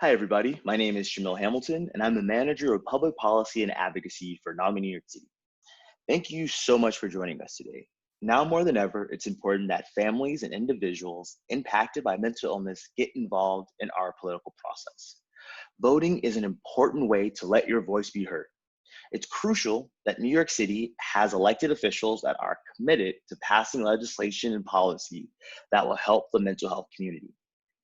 Hi, everybody. My name is Jamil Hamilton, and I'm the manager of public policy and advocacy for NAMI-New York City. Thank you so much for joining us today. Now more than ever, it's important that families and individuals impacted by mental illness get involved in our political process. Voting is an important way to let your voice be heard. It's crucial that New York City has elected officials that are committed to passing legislation and policy that will help the mental health community.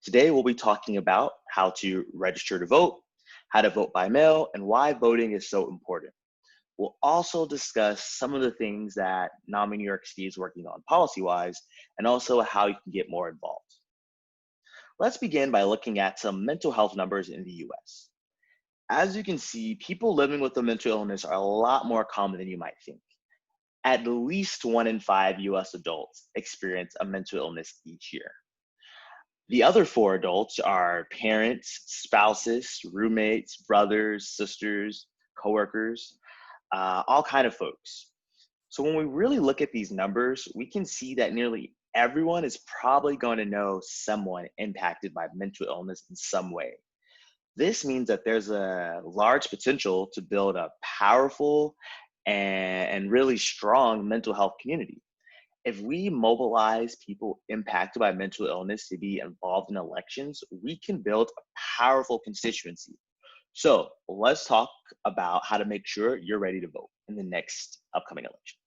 Today, we'll be talking about how to register to vote, how to vote by mail, and why voting is so important. We'll also discuss some of the things that NAMI New York City is working on policy-wise, and also how you can get more involved. Let's begin by looking at some mental health numbers in the US. As you can see, people living with a mental illness are a lot more common than you might think. At least 1 in 5 US adults experience a mental illness each year. The other four adults are parents, spouses, roommates, brothers, sisters, coworkers, all kind of folks. So when we really look at these numbers, we can see that nearly everyone is probably going to know someone impacted by mental illness in some way. This means that there's a large potential to build a powerful and really strong mental health community. If we mobilize people impacted by mental illness to be involved in elections, we can build a powerful constituency. So let's talk about how to make sure you're ready to vote in the next upcoming election.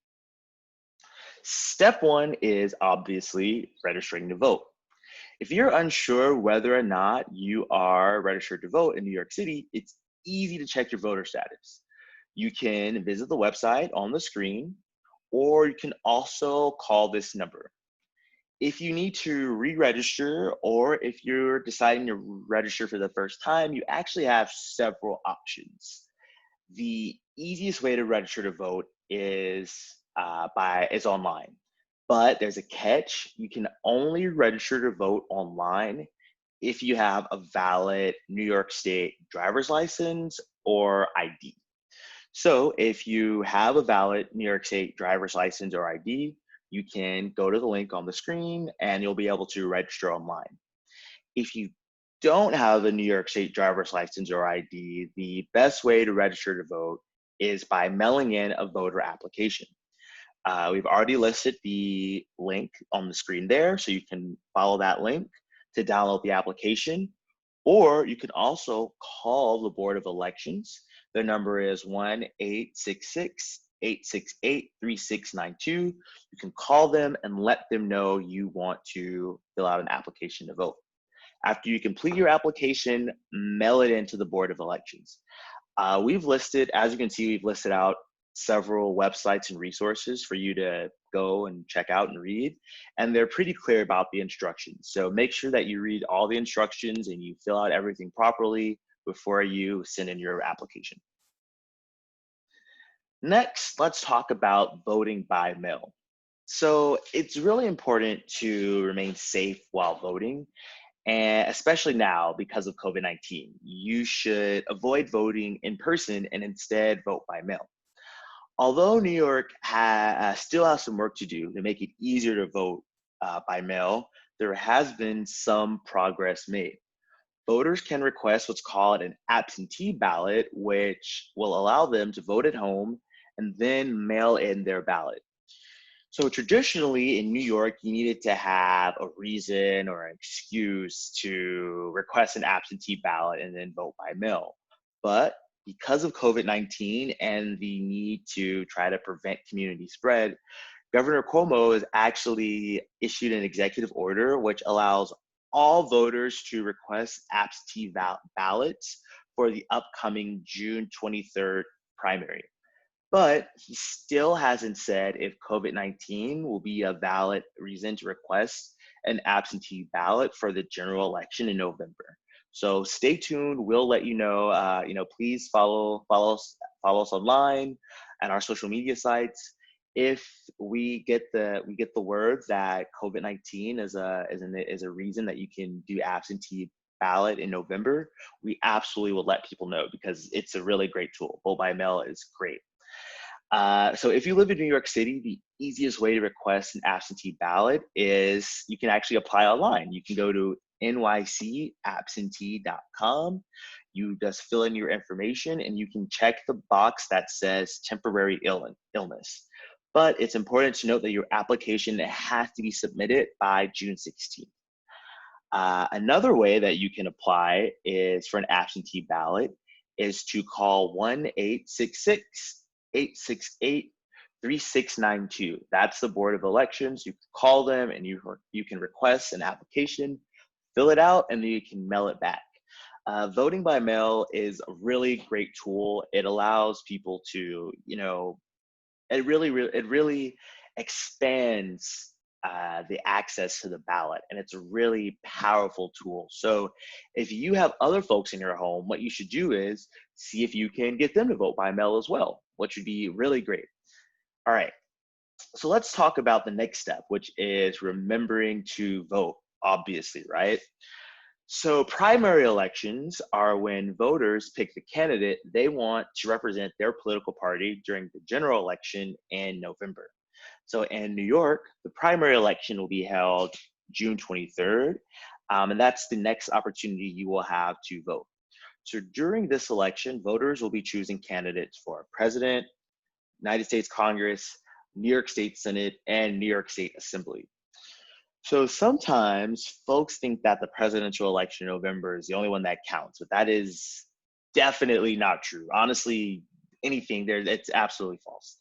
Step one is obviously registering to vote. If you're unsure whether or not you are registered to vote in New York City, it's easy to check your voter status. You can visit the website on the screen, or you can also call this number. If you need to re-register, or if you're deciding to register for the first time, you actually have several options. The easiest way to register to vote is online, but there's a catch. You can only register to vote online if you have a valid New York State driver's license or ID. So if you have a valid New York State driver's license or ID, you can go to the link on the screen and you'll be able to register online. If you don't have a New York State driver's license or ID, the best way to register to vote is by mailing in a voter application. We've already listed the link on the screen there, so you can follow that link to download the application, or you can also call the Board of Elections. Their number is 1-866-868-3692. You can call them and let them know you want to fill out an application to vote. After you complete your application, mail it into the Board of Elections. We've listed, as you can see, we've listed out several websites and resources for you to go and check out and read, and they're pretty clear about the instructions. So make sure that you read all the instructions and you fill out everything properly before you send in your application. Next, let's talk about voting by mail. So it's really important to remain safe while voting, and especially now because of COVID-19. You should avoid voting in person and instead vote by mail. Although New York still has some work to do to make it easier to vote by mail, there has been some progress made. Voters can request what's called an absentee ballot, which will allow them to vote at home and then mail in their ballot. So traditionally in New York, you needed to have a reason or an excuse to request an absentee ballot and then vote by mail. But because of COVID-19 and the need to try to prevent community spread, Governor Cuomo has actually issued an executive order which allows all voters to request absentee ballots for the upcoming June 23rd primary. But he still hasn't said if COVID-19 will be a valid reason to request an absentee ballot for the general election in November. So stay tuned. We'll let you know. Please follow us online and our social media sites. If we get the word that COVID-19 is a reason that you can do absentee ballot in November, we absolutely will let people know because it's a really great tool. Vote by mail is great. So if you live in New York City, the easiest way to request an absentee ballot is you can actually apply online. You can go to NAMI-NYC You just fill in your information and you can check the box that says temporary illness. But it's important to note that your application has to be submitted by June 16th. Another way that you can apply is for an absentee ballot is to call 1-866-868-3692. That's the Board of Elections. You can call them and you can request an application, fill it out, and then you can mail it back. Voting by mail is a really great tool. It allows people to, it really expands the access to the ballot, and it's a really powerful tool. So if you have other folks in your home, what you should do is see if you can get them to vote by mail as well, which would be really great. All right, so let's talk about the next step, which is remembering to vote, obviously, right? So primary elections are when voters pick the candidate they want to represent their political party during the general election in November. So in New York, the primary election will be held June 23rd, and that's the next opportunity you will have to vote. So during this election, voters will be choosing candidates for president, United States Congress, New York State Senate, and New York State Assembly. So sometimes folks think that the presidential election in November is the only one that counts, but that is definitely not true. Honestly, anything there, it's absolutely false.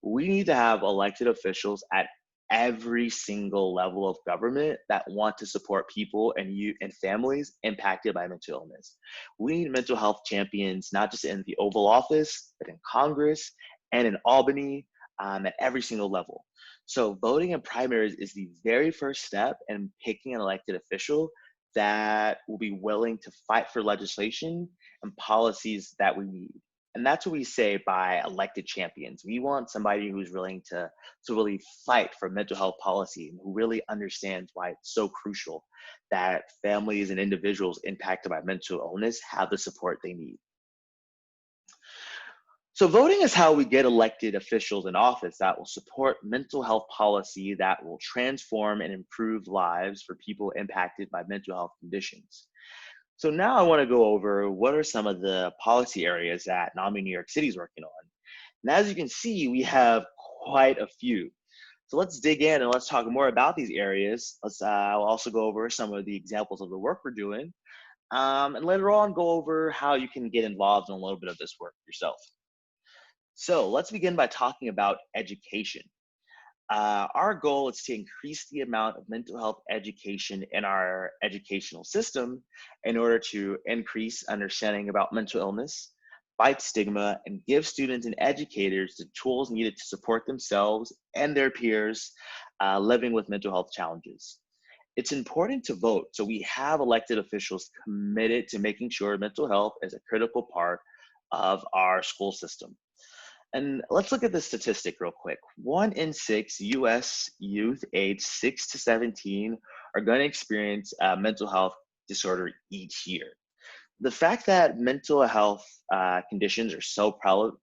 We need to have elected officials at every single level of government that want to support people and families impacted by mental illness. We need mental health champions, not just in the Oval Office, but in Congress and in Albany, at every single level. So voting in primaries is the very first step in picking an elected official that will be willing to fight for legislation and policies that we need. And that's what we say by elected champions. We want somebody who's willing to really fight for mental health policy and who really understands why it's so crucial that families and individuals impacted by mental illness have the support they need. So voting is how we get elected officials in office that will support mental health policy that will transform and improve lives for people impacted by mental health conditions. So now I want to go over what are some of the policy areas that NAMI New York City is working on. And as you can see, we have quite a few. So let's dig in and let's talk more about these areas. I'll also go over some of the examples of the work we're doing. And later on, go over how you can get involved in a little bit of this work yourself. So let's begin by talking about education. Our goal is to increase the amount of mental health education in our educational system in order to increase understanding about mental illness, fight stigma, and give students and educators the tools needed to support themselves and their peers living with mental health challenges. It's important to vote, so we have elected officials committed to making sure mental health is a critical part of our school system. And let's look at the statistic real quick. 1 in 6 US youth aged 6 to 17 are going to experience a mental health disorder each year. The fact that mental health conditions are so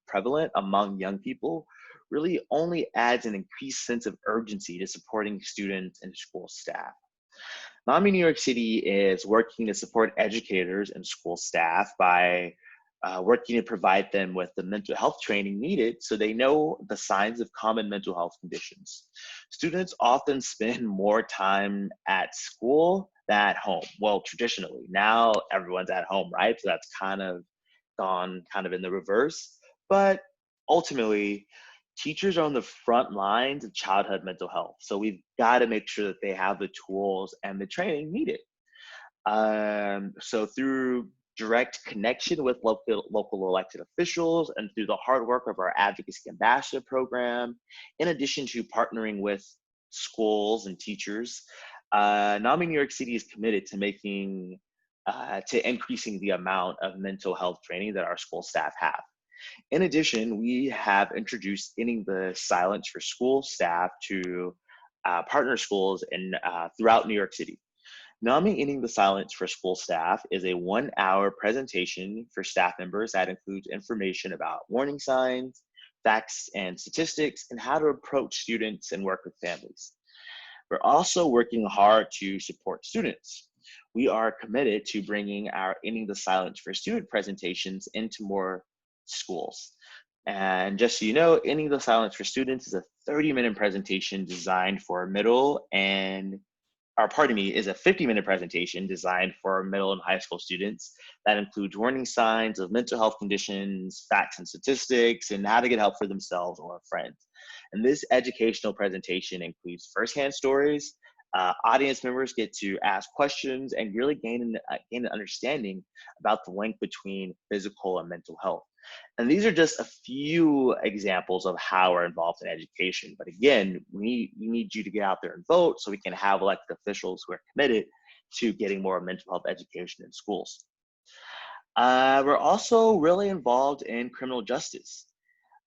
prevalent among young people really only adds an increased sense of urgency to supporting students and school staff. NAMI New York City is working to support educators and school staff by working to provide them with the mental health training needed so they know the signs of common mental health conditions. Students often spend more time at school than at home. Well, traditionally, now everyone's at home, right? So that's kind of gone in the reverse. But ultimately, teachers are on the front lines of childhood mental health. So we've got to make sure that they have the tools and the training needed. So through direct connection with local elected officials and through the hard work of our advocacy ambassador program, in addition to partnering with schools and teachers, NAMI New York City is committed to increasing the amount of mental health training that our school staff have. In addition, we have introduced Ending the Silence for School staff to partner schools throughout New York City. NAMI Ending the Silence for School staff is a 1-hour presentation for staff members that includes information about warning signs, facts and statistics, and how to approach students and work with families. We're also working hard to support students. we are committed to bringing our Ending the Silence for Student presentations into more schools. And just so you know, Ending the Silence for Students is a 30-minute presentation designed for middle and or pardon me, is a 50-minute presentation designed for middle and high school students that includes warning signs of mental health conditions, facts and statistics, and how to get help for themselves or friends. And this educational presentation includes firsthand stories. Audience members get to ask questions and really gain an understanding about the link between physical and mental health. And these are just a few examples of how we're involved in education. But again, we need you to get out there and vote so we can have elected officials who are committed to getting more mental health education in schools. We're also really involved in criminal justice.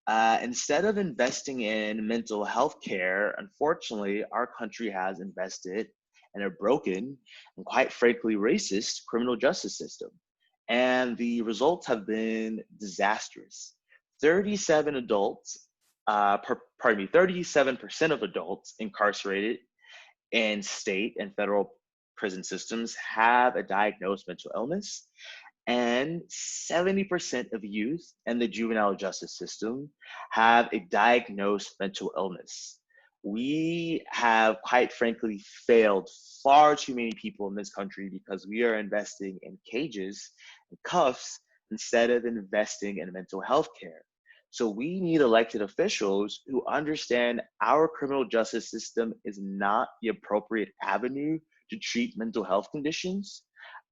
Instead of investing in mental health care, unfortunately, our country has invested in a broken and quite frankly racist criminal justice system. And the results have been disastrous. 37 adults, 37% of adults incarcerated in state and federal prison systems have a diagnosed mental illness, and 70% of youth in the juvenile justice system have a diagnosed mental illness. We have, quite frankly, failed far too many people in this country because we are investing in cages and cuffs instead of investing in mental health care. So we need elected officials who understand our criminal justice system is not the appropriate avenue to treat mental health conditions.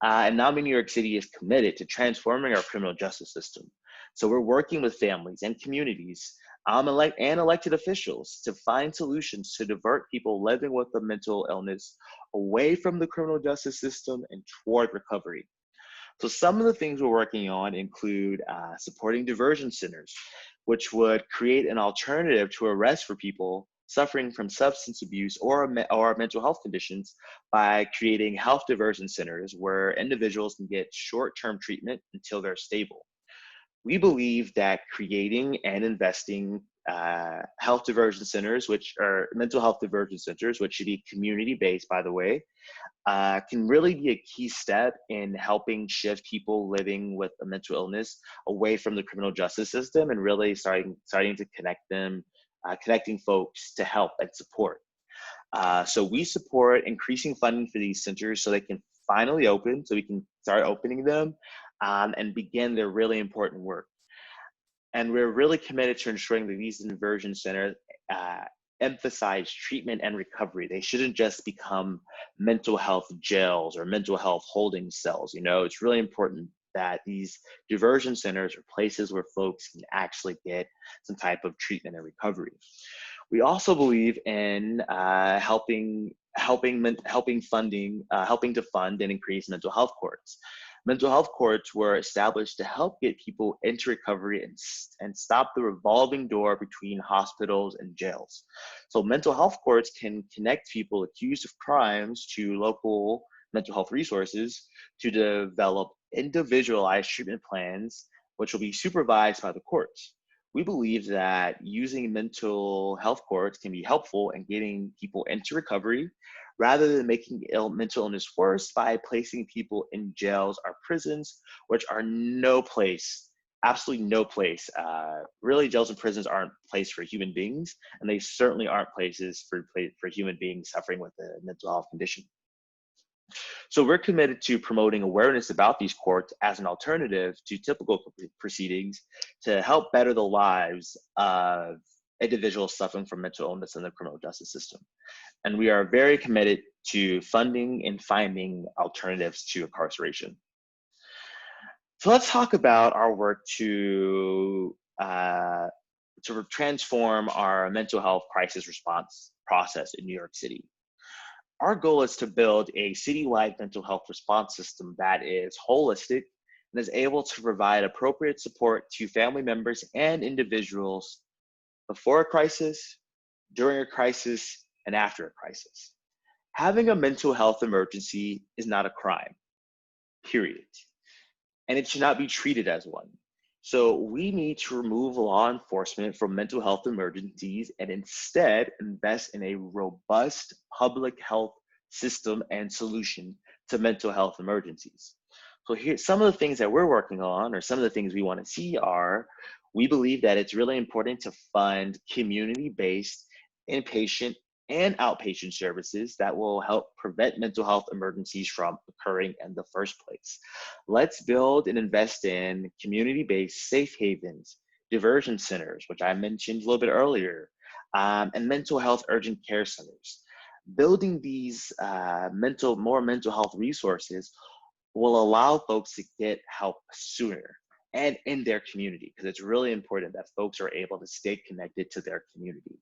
And NAMI New York City is committed to transforming our criminal justice system. So we're working with families and communities and elected officials to find solutions to divert people living with a mental illness away from the criminal justice system and toward recovery. So some of the things we're working on include supporting diversion centers, which would create an alternative to arrest for people suffering from substance abuse or mental health conditions by creating health diversion centers where individuals can get short-term treatment until they're stable. We believe that creating and investing health diversion centers, which are mental health diversion centers, which should be community-based, by the way, can really be a key step in helping shift people living with a mental illness away from the criminal justice system and really starting to connecting folks to help and support. So we support increasing funding for these centers so they can finally open, so we can start opening them and begin their really important work. And we're really committed to ensuring that these diversion centers emphasize treatment and recovery. They shouldn't just become mental health jails or mental health holding cells. You know, it's really important that these diversion centers are places where folks can actually get some type of treatment and recovery. We also believe in helping to fund and increase mental health courts. Mental health courts were established to help get people into recovery and stop the revolving door between hospitals and jails. So mental health courts can connect people accused of crimes to local mental health resources to develop individualized treatment plans, which will be supervised by the courts. We believe that using mental health courts can be helpful in getting people into recovery rather than making mental illness worse by placing people in jails or prisons, which are no place, absolutely no place. Really, jails and prisons aren't places for human beings, and they certainly aren't places for human beings suffering with a mental health condition. So we're committed to promoting awareness about these courts as an alternative to typical proceedings to help better the lives of individuals suffering from mental illness in the criminal justice system. And we are very committed to funding and finding alternatives to incarceration. So let's talk about our work to transform our mental health crisis response process in New York City. Our goal is to build a citywide mental health response system that is holistic and is able to provide appropriate support to family members and individuals before a crisis, during a crisis, and after a crisis. Having a mental health emergency is not a crime, period. And it should not be treated as one. So we need to remove law enforcement from mental health emergencies and instead invest in a robust public health system and solution to mental health emergencies. So here, some of the things that we're working on, or some of the things we want to see are, we believe that it's really important to fund community-based inpatient and outpatient services that will help prevent mental health emergencies from occurring in the first place. Let's build and invest in community-based safe havens, diversion centers, which I mentioned a little bit earlier, and mental health urgent care centers. Building these more mental health resources will allow folks to get help sooner and in their community, because it's really important that folks are able to stay connected to their community.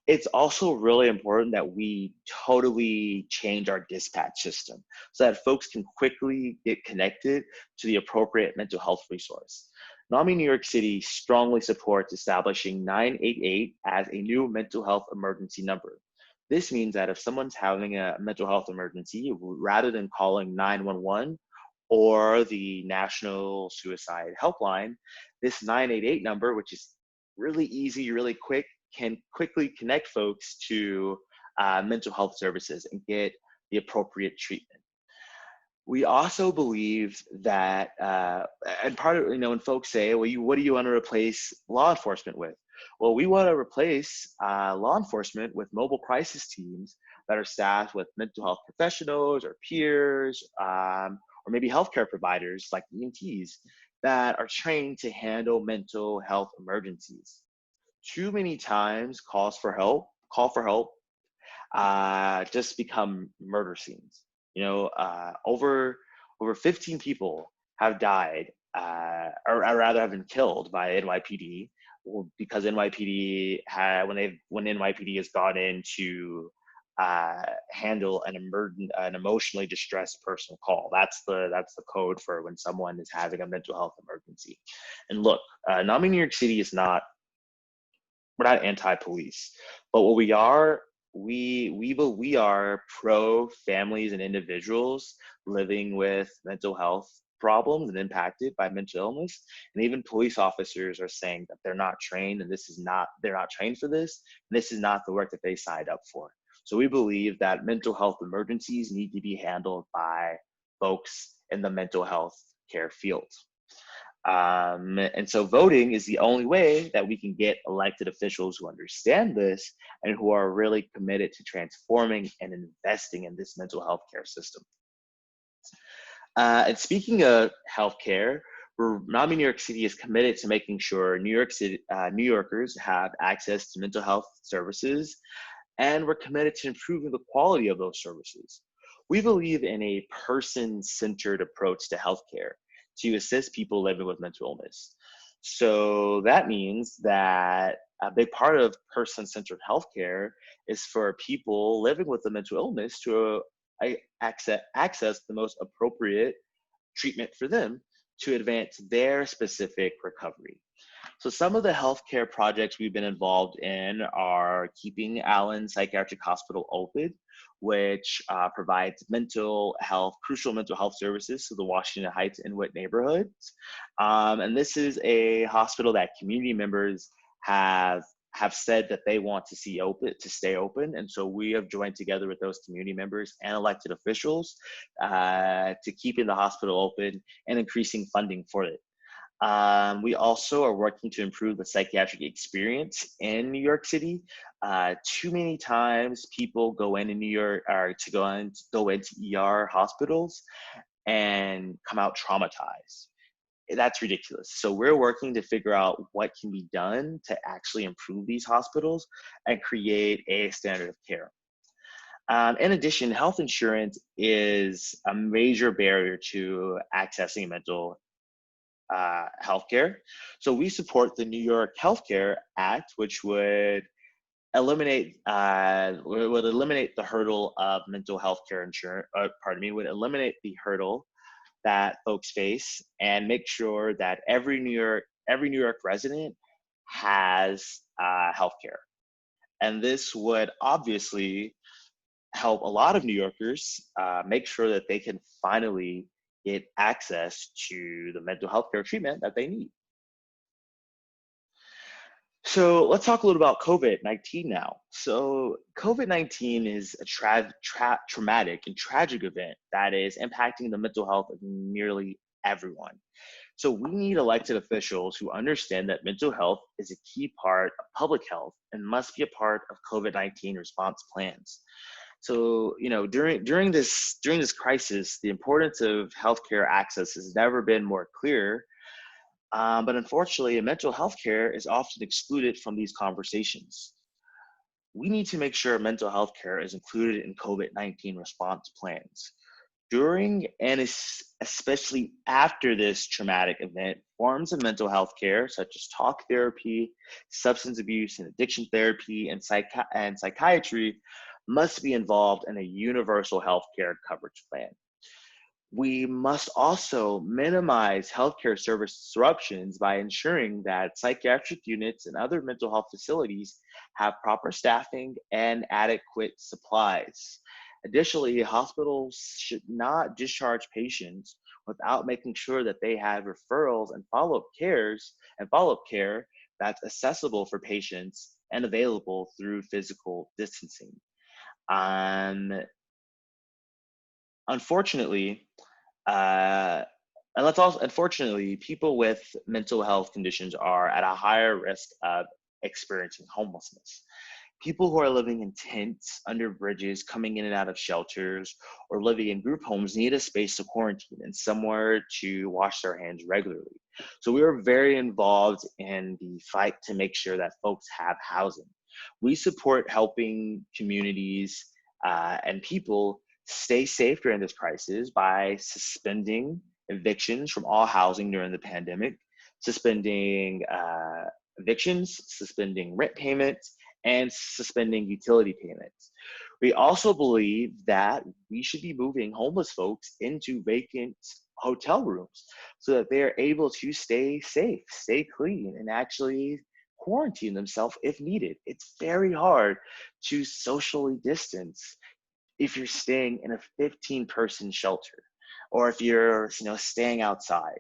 It's also really important that we totally change our dispatch system so that folks can quickly get connected to the appropriate mental health resource. NAMI New York City strongly supports establishing 988 as a new mental health emergency number. This means that if someone's having a mental health emergency, rather than calling 911 or the National Suicide Helpline, this 988 number, which is really easy, really quick, can quickly connect folks to mental health services and get the appropriate treatment. We also believe that, and part of, when folks say, well, what do you want to replace law enforcement with? Well, we want to replace law enforcement with mobile crisis teams that are staffed with mental health professionals or peers, or maybe healthcare providers like EMTs that are trained to handle mental health emergencies. Too many times call for help just become murder scenes. Over 15 people have died, or rather have been killed by NYPD, because NYPD when NYPD has gone in to handle an emotionally distressed person call. That's the code for when someone is having a mental health emergency. And look, NAMI New York City is not, we're not anti-police, but what we are, we are pro families and individuals living with mental health problems and impacted by mental illness. And even police officers are saying that they're not trained, and they're not trained for this, and this is not the work that they signed up for. So we believe that mental health emergencies need to be handled by folks in the mental health care field. And so voting is the only way that we can get elected officials who understand this and who are really committed to transforming and investing in this mental health care system. And speaking of healthcare, NAMI New York City is committed to making sure New Yorkers have access to mental health services, and we're committed to improving the quality of those services. We believe in a person-centered approach to healthcare to assist people living with mental illness. So that means that a big part of person-centered healthcare is for people living with a mental illness to access the most appropriate treatment for them to advance their specific recovery. So some of the healthcare projects we've been involved in are keeping Allen Psychiatric Hospital open, which provides crucial mental health services to the Washington Heights and Inwood neighborhoods. And this is a hospital that community members have said that they want to stay open. And so we have joined together with those community members and elected officials to keeping the hospital open and increasing funding for it. We also are working to improve the psychiatric experience in New York City. Too many times people go into New York or go into ER hospitals and come out traumatized. That's ridiculous. So we're working to figure out what can be done to actually improve these hospitals and create a standard of care. In addition, health insurance is a major barrier to accessing mental healthcare. So we support the New York Healthcare Act, which would eliminate the hurdle of mental health care insurance. Would eliminate the hurdle that folks face and make sure that every New York resident has healthcare. And this would obviously help a lot of New Yorkers make sure that they can finally get access to the mental health care treatment that they need. So let's talk a little about COVID-19 now. So COVID-19 is a traumatic and tragic event that is impacting the mental health of nearly everyone. So we need elected officials who understand that mental health is a key part of public health and must be a part of COVID-19 response plans. So, during this crisis, the importance of healthcare access has never been more clear. But unfortunately, mental health care is often excluded from these conversations. We need to make sure mental health care is included in COVID-19 response plans. During and especially after this traumatic event, forms of mental health care, such as talk therapy, substance abuse and addiction therapy, and psychiatry, must be involved in a universal health care coverage plan. We must also minimize healthcare service disruptions by ensuring that psychiatric units and other mental health facilities have proper staffing and adequate supplies. Additionally, hospitals should not discharge patients without making sure that they have referrals and follow-up care that's accessible for patients and available through physical distancing. Um, Unfortunately, uh, and let's also, unfortunately, people with mental health conditions are at a higher risk of experiencing homelessness. People who are living in tents, under bridges, coming in and out of shelters, or living in group homes need a space to quarantine and somewhere to wash their hands regularly. So we are very involved in the fight to make sure that folks have housing. We support helping communities and people stay safe during this crisis by suspending evictions from all housing during the pandemic, suspending evictions, suspending rent payments, and suspending utility payments. We also believe that we should be moving homeless folks into vacant hotel rooms so that they are able to stay safe, stay clean, and actually quarantine themselves if needed. It's very hard to socially distance if you're staying in a 15-person shelter or if you're staying outside.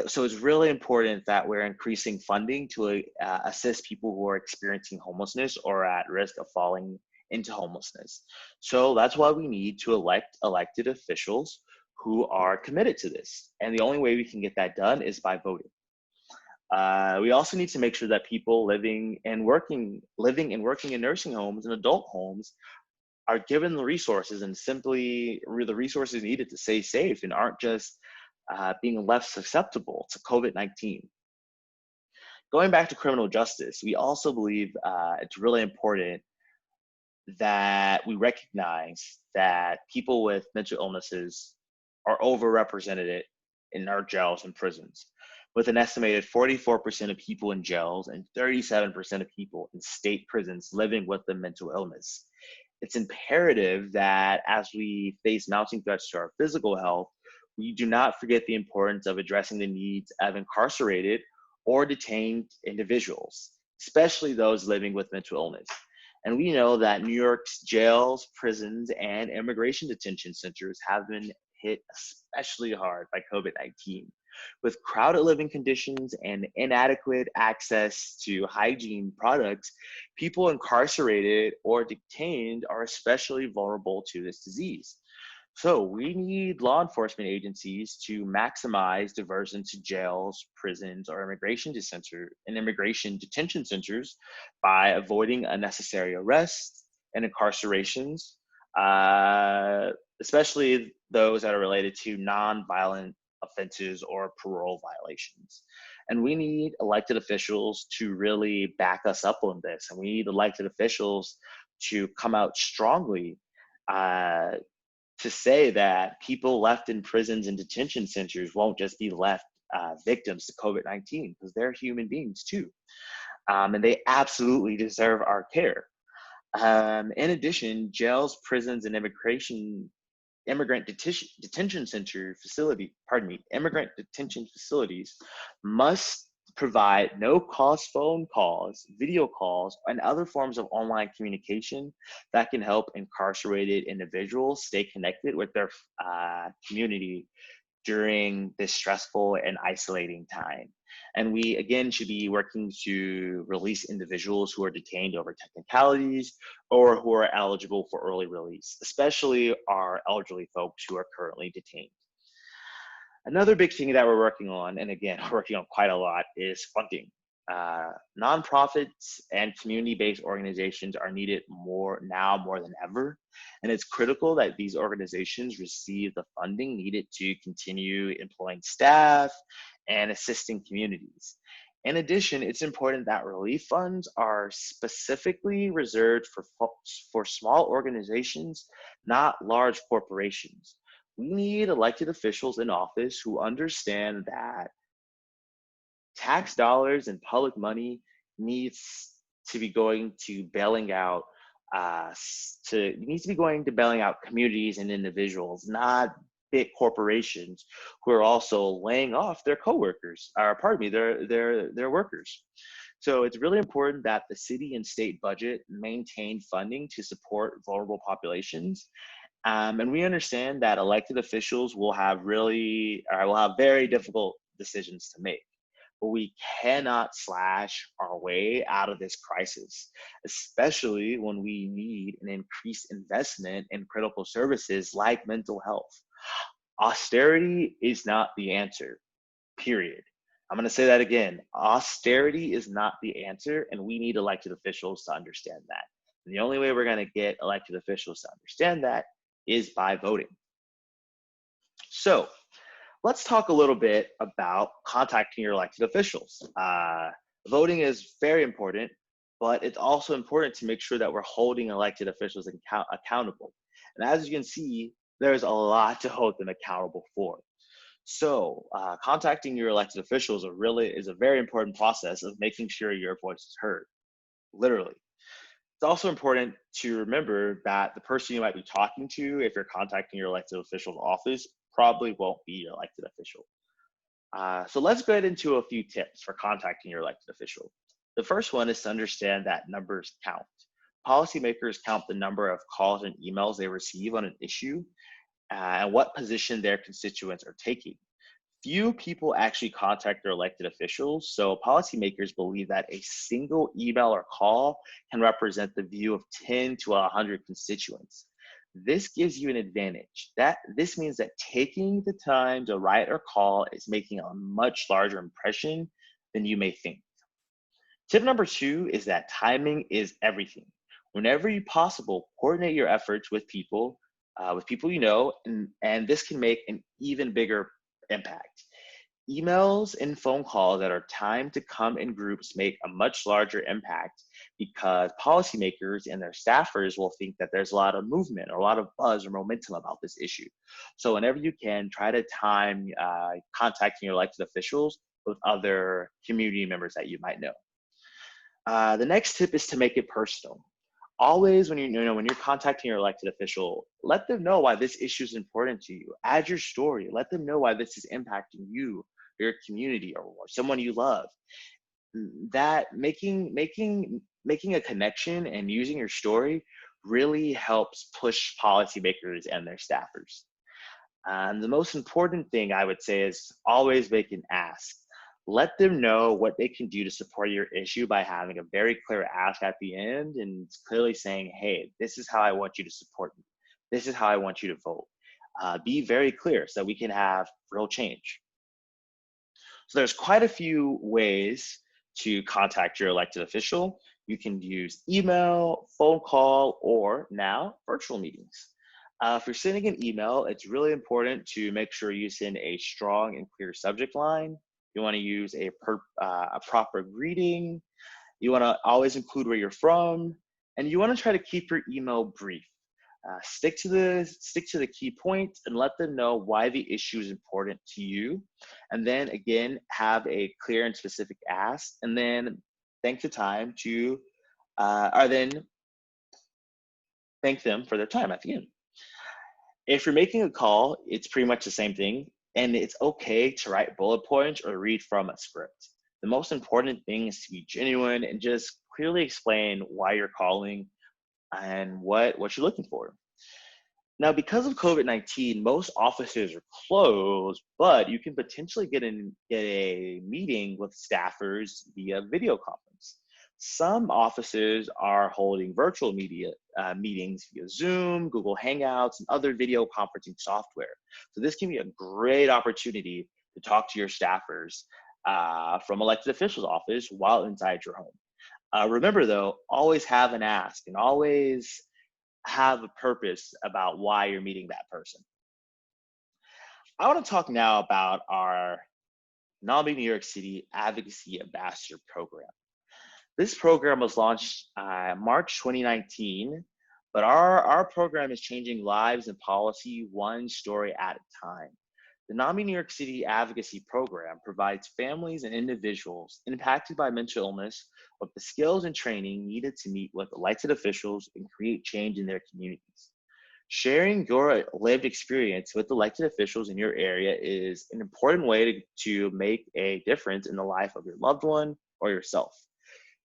So it's really important that we're increasing funding to assist people who are experiencing homelessness or at risk of falling into homelessness. So that's why we need to elect elected officials who are committed to this. And the only way we can get that done is by voting. We also need to make sure that people living and working in nursing homes and adult homes are given the resources and simply the resources needed to stay safe and aren't just being left susceptible to COVID-19. Going back to criminal justice, we also believe it's really important that we recognize that people with mental illnesses are overrepresented in our jails and prisons, with an estimated 44% of people in jails and 37% of people in state prisons living with a mental illness. It's imperative that as we face mounting threats to our physical health, we do not forget the importance of addressing the needs of incarcerated or detained individuals, especially those living with mental illness. And we know that New York's jails, prisons, and immigration detention centers have been hit especially hard by COVID-19. With crowded living conditions and inadequate access to hygiene products, people incarcerated or detained are especially vulnerable to this disease. So we need law enforcement agencies to maximize diversion to jails, prisons, or immigration detention centers by avoiding unnecessary arrests and incarcerations, uh, especially those that are related to non-violent offenses or parole violations. And we need elected officials to really back us up on this. And we need elected officials to come out strongly uh, to say that people left in prisons and detention centers won't just be left victims to COVID-19 because they're human beings too. And they absolutely deserve our care. In addition, jails, prisons, and immigrant detention facilities must provide no cost phone calls, video calls, and other forms of online communication that can help incarcerated individuals stay connected with their community during this stressful and isolating time. And we, again, should be working to release individuals who are detained over technicalities or who are eligible for early release, especially our elderly folks who are currently detained. Another big thing that we're working on, and again, we're working on quite a lot, is funding. Nonprofits and community-based organizations are needed more than ever, and it's critical that these organizations receive the funding needed to continue employing staff and assisting communities. In addition, it's important that relief funds are specifically reserved for small organizations, not large corporations. We need elected officials in office who understand that tax dollars and public money needs to be going to bailing out bailing out communities and individuals, not big corporations who are also laying off their coworkers, or pardon me, their workers. So it's really important that the city and state budget maintain funding to support vulnerable populations. And we understand that elected officials will have very difficult decisions to make, but we cannot slash our way out of this crisis, especially when we need an increased investment in critical services like mental health. Austerity is not the answer, period. I'm going to say that again. Austerity is not the answer, and we need elected officials to understand that. And the only way we're going to get elected officials to understand that is by voting. So let's talk a little bit about contacting your elected officials. Voting is very important, but it's also important to make sure that we're holding elected officials accountable. And as you can see, there's a lot to hold them accountable for. So contacting your elected officials is a very important process of making sure your voice is heard, literally. It's also important to remember that the person you might be talking to, if you're contacting your elected official's office, probably won't be your elected official. So let's get into a few tips for contacting your elected official. The first one is to understand that numbers count. Policymakers count the number of calls and emails they receive on an issue and what position their constituents are taking. Few people actually contact their elected officials, so policymakers believe that a single email or call can represent the view of 10 to 100 constituents. This gives you an advantage. This means that taking the time to write or call is making a much larger impression than you may think. Tip number 2 is that timing is everything. Whenever possible, coordinate your efforts with people you know, and this can make an even bigger impact. Emails and phone calls that are timed to come in groups make a much larger impact because policymakers and their staffers will think that there's a lot of movement or a lot of buzz or momentum about this issue. So whenever you can, try to time contacting your elected officials with other community members that you might know. The next tip is to make it personal. Always when you're contacting your elected official, let them know why this issue is important to you. Add your story. Let them know why this is impacting you, your community, or someone you love. That making a connection and using your story really helps push policymakers and their staffers. And the most important thing I would say is always make an ask. Let them know what they can do to support your issue by having a very clear ask at the end and clearly saying, hey, this is how I want you to support me. This is how I want you to vote. Be very clear so that we can have real change. So there's quite a few ways to contact your elected official. You can use email, phone call, or now virtual meetings. If you're sending an email, it's really important to make sure you send a strong and clear subject line. You want to use a proper greeting. You want to always include where you're from, and you want to try to keep your email brief. Stick to the key points and let them know why the issue is important to you. And then again, have a clear and specific ask, and then thank the time to, or then thank them for their time at the end. If you're making a call, it's pretty much the same thing. And it's okay to write bullet points or read from a script. The most important thing is to be genuine and just clearly explain why you're calling and what you're looking for. Now, because of COVID-19, most offices are closed, but you can potentially get a meeting with staffers via video conference. Some offices are holding virtual meetings via Zoom, Google Hangouts, and other video conferencing software. So this can be a great opportunity to talk to your staffers from elected officials' office while inside your home. Remember though, always have an ask and always have a purpose about why you're meeting that person. I want to talk now about our NAMI New York City Advocacy Ambassador Program. This program was launched March 2019, but our program is changing lives and policy one story at a time. The NAMI New York City Advocacy Program provides families and individuals impacted by mental illness with the skills and training needed to meet with elected officials and create change in their communities. Sharing your lived experience with elected officials in your area is an important way to make a difference in the life of your loved one or yourself.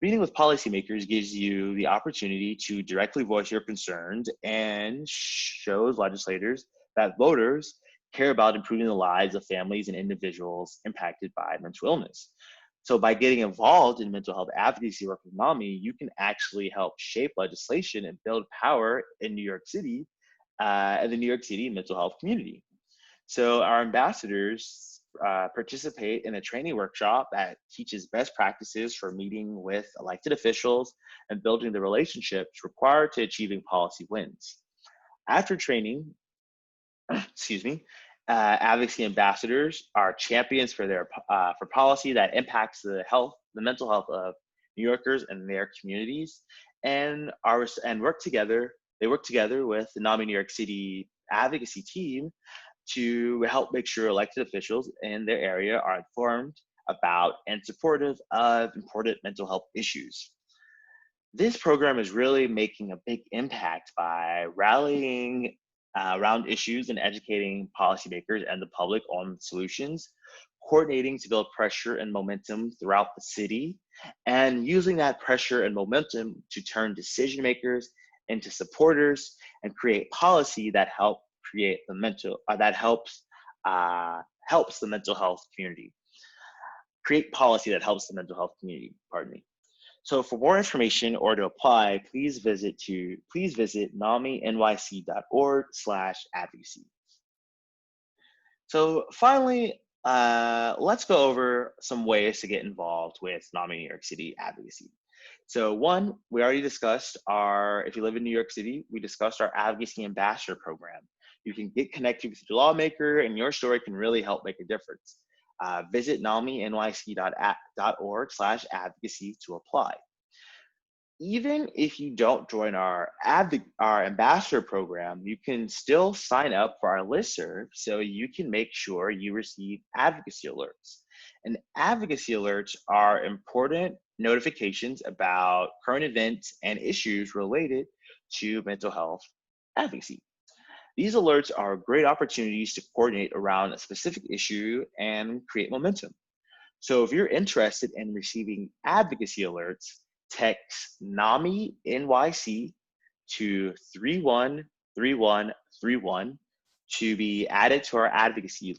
Meeting with policymakers gives you the opportunity to directly voice your concerns and shows legislators that voters care about improving the lives of families and individuals impacted by mental illness. So by getting involved in mental health advocacy work with NAMI, you can actually help shape legislation and build power in New York City and the New York City mental health community. So our ambassadors participate in a training workshop that teaches best practices for meeting with elected officials and building the relationships required to achieving policy wins. After training, advocacy ambassadors are champions for policy that impacts the mental health of New Yorkers and their communities, and work together. They work together with the NAMI New York City advocacy team to help make sure elected officials in their area are informed about and supportive of important mental health issues. This program is really making a big impact by rallying around issues and educating policymakers and the public on solutions, coordinating to build pressure and momentum throughout the city, and using that pressure and momentum to turn decision makers into supporters and create policy that helps the mental health community. Create policy that helps the mental health community, pardon me. So for more information or to apply, please visit NAMI-NYC.org/advocacy. So finally, let's go over some ways to get involved with NAMI New York City advocacy. So one, we already discussed if you live in New York City, we discussed our Advocacy Ambassador Program. You can get connected with your lawmaker and your story can really help make a difference. Visit NAMI-NYC.org/advocacy to apply. Even if you don't join our ambassador program, you can still sign up for our listserv so you can make sure you receive advocacy alerts. And advocacy alerts are important notifications about current events and issues related to mental health advocacy. These alerts are great opportunities to coordinate around a specific issue and create momentum. So if you're interested in receiving advocacy alerts, text NAMI-NYC to 313131 to be added to our advocacy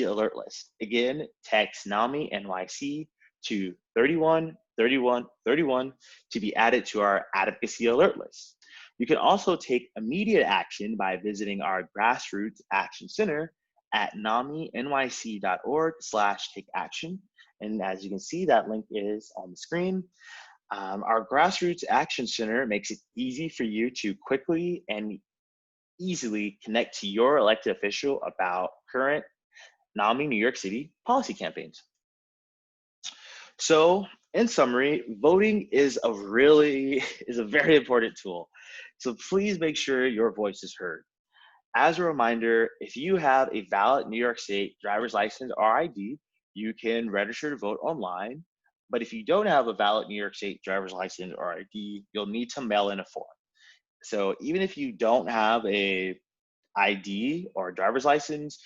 alert list. Again, text NAMI-NYC to 313131 to be added to our advocacy alert list. You can also take immediate action by visiting our Grassroots Action Center at NAMI-NYC.org/takeaction. And as you can see, that link is on the screen. Our Grassroots Action Center makes it easy for you to quickly and easily connect to your elected official about current NAMI New York City policy campaigns. So in summary, voting is a very important tool. So please make sure your voice is heard. As a reminder, if you have a valid New York State driver's license or ID, you can register to vote online. But if you don't have a valid New York State driver's license or ID, you'll need to mail in a form. So even if you don't have a ID or a driver's license,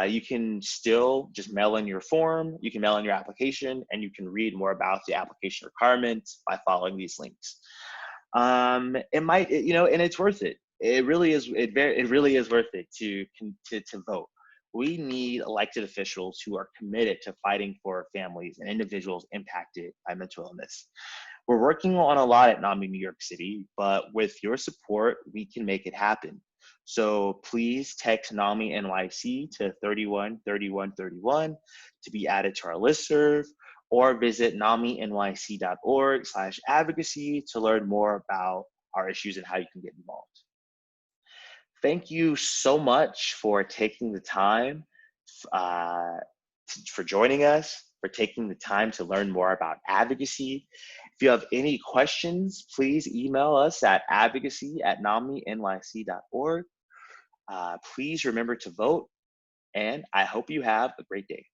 you can still just mail in your form, you can mail in your application, and you can read more about the application requirements by following these links. And it's worth it. it really is, it really is worth it to vote. We need elected officials who are committed to fighting for families and individuals impacted by mental illness. We're working on a lot at NAMI New York City, but with your support, we can make it happen. So please text NAMI-NYC to 313131 to be added to our listserv, or visit NAMINYC.org/advocacy to learn more about our issues and how you can get involved. Thank you so much for taking the time, for joining us, for taking the time to learn more about advocacy. If you have any questions, please email us at advocacy@NAMINYC.org. Please remember to vote, and I hope you have a great day.